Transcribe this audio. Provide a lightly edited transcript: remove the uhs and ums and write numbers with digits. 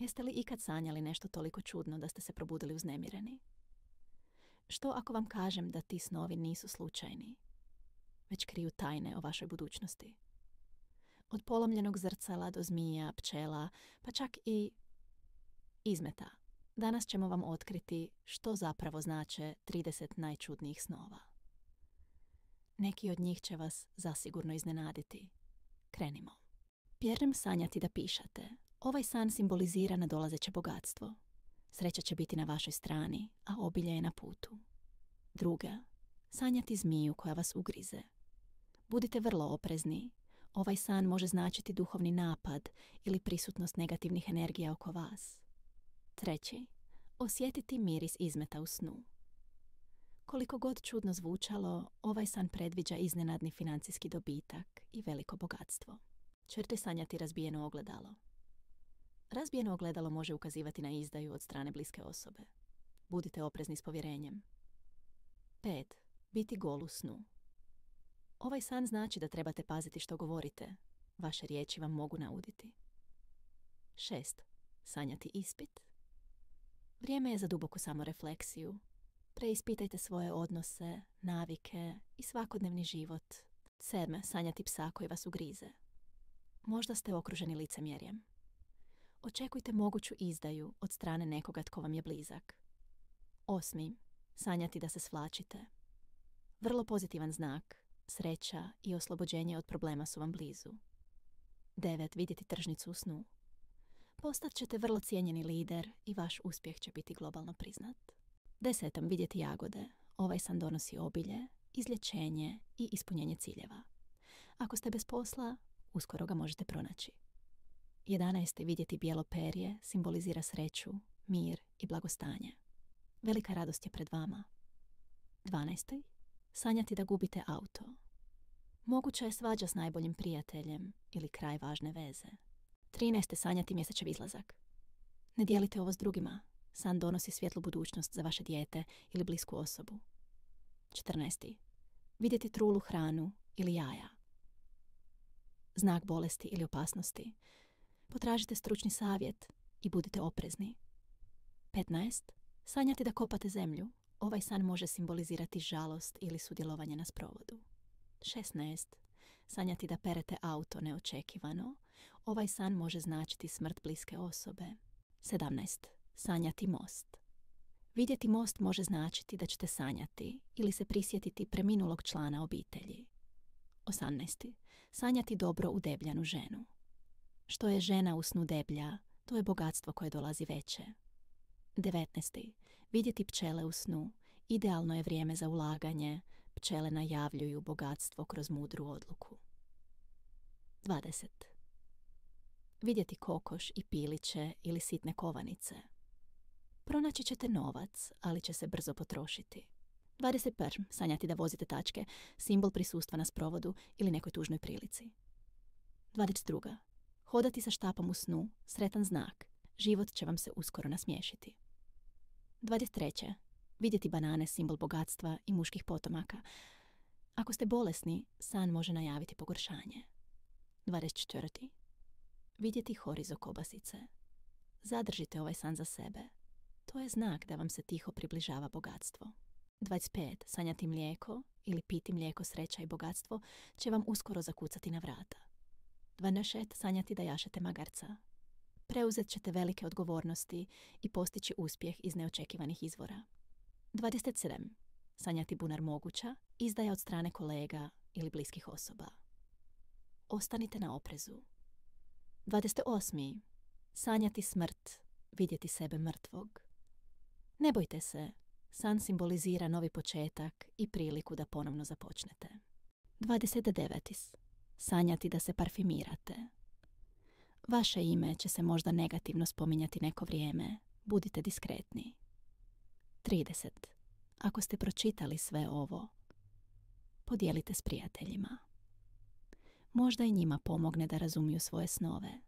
Jeste li ikad sanjali nešto toliko čudno da ste se probudili uznemireni? Što ako vam kažem da ti snovi nisu slučajni, već kriju tajne o vašoj budućnosti? Od polomljenog zrcala do zmija, pčela, pa čak i izmeta. Danas ćemo vam otkriti što zapravo znače 30 najčudnijih snova. Neki od njih će vas zasigurno iznenaditi. Krenimo. Vjerujem sanjati da pišate. Ovaj san simbolizira nadolazeće bogatstvo. Sreća će biti na vašoj strani, a obilje je na putu. Druga, sanjati zmiju koja vas ugrize. Budite vrlo oprezni. Ovaj san može značiti duhovni napad ili prisutnost negativnih energija oko vas. Treći, osjetiti miris izmeta u snu. Koliko god čudno zvučalo, ovaj san predviđa iznenadni financijski dobitak i veliko bogatstvo. Ćete sanjati razbijeno ogledalo. Razbijeno ogledalo može ukazivati na izdaju od strane bliske osobe. Budite oprezni s povjerenjem. 5. Biti gol u snu. Ovaj san znači da trebate paziti što govorite. Vaše riječi vam mogu nauditi. 6. Sanjati ispit. Vrijeme je za duboku samorefleksiju. Preispitajte svoje odnose, navike i svakodnevni život. 7. Sanjati psa koji vas ugrize. Možda ste okruženi licemjerjem. Očekujte moguću izdaju od strane nekoga tko vam je blizak. 8. Sanjati da se svlačite. Vrlo pozitivan znak, sreća i oslobođenje od problema su vam blizu. 9. Vidjeti tržnicu u snu. Postat ćete vrlo cijenjeni lider i vaš uspjeh će biti globalno priznat. 10. Vidjeti jagode. Ovaj san donosi obilje, izlječenje i ispunjenje ciljeva. Ako ste bez posla, uskoro ga možete pronaći. 11. Vidjeti bijelo perje simbolizira sreću, mir i blagostanje. Velika radost je pred vama. 12. Sanjati da gubite auto. Moguća je svađa s najboljim prijateljem ili kraj važne veze. 13. Sanjati mjesečev izlazak. Ne dijelite ovo s drugima. San donosi svjetlu budućnost za vaše dijete ili blisku osobu. 14. Vidjeti trulu hranu ili jaja. Znak bolesti ili opasnosti. Potražite stručni savjet i budite oprezni. 15. Sanjati da kopate zemlju. Ovaj san može simbolizirati žalost ili sudjelovanje na sprovodu. 16. Sanjati da perete auto neočekivano. Ovaj san može značiti smrt bliske osobe. 17. Sanjati most. Vidjeti most može značiti da ćete sanjati ili se prisjetiti preminulog člana obitelji. 18. Sanjati dobro udebljanu ženu. Što je žena u snu deblja, to je bogatstvo koje dolazi veće. 19. Vidjeti pčele u snu. Idealno je vrijeme za ulaganje. Pčele najavljuju bogatstvo kroz mudru odluku. 20. Vidjeti kokoš i piliće ili sitne kovanice. Pronaći ćete novac, ali će se brzo potrošiti. 21. Sanjati da vozite tačke, simbol prisustva na sprovodu ili nekoj tužnoj prilici. 22. Hodati sa štapom u snu, sretan znak. Život će vam se uskoro nasmiješiti. 23. Vidjeti banane, simbol bogatstva i muških potomaka. Ako ste bolesni, san može najaviti pogoršanje. 24. Vidjeti horizo kobasice. Zadržite ovaj san za sebe. To je znak da vam se tiho približava bogatstvo. 25. Sanjati mlijeko ili piti mlijeko sreća i bogatstvo će vam uskoro zakucati na vrata. 26. Sanjati da jašete magarca. Preuzet ćete velike odgovornosti i postići uspjeh iz neočekivanih izvora. 27. Sanjati bunar moguća, izdaja od strane kolega ili bliskih osoba. Ostanite na oprezu. 28. Sanjati smrt, vidjeti sebe mrtvog. Ne bojte se, san simbolizira novi početak i priliku da ponovno započnete. 29. Sanjati da se parfimirate. Vaše ime će se možda negativno spominjati neko vrijeme. Budite diskretni. 30. Ako ste pročitali sve ovo, podijelite s prijateljima. Možda i njima pomogne da razumiju svoje snove.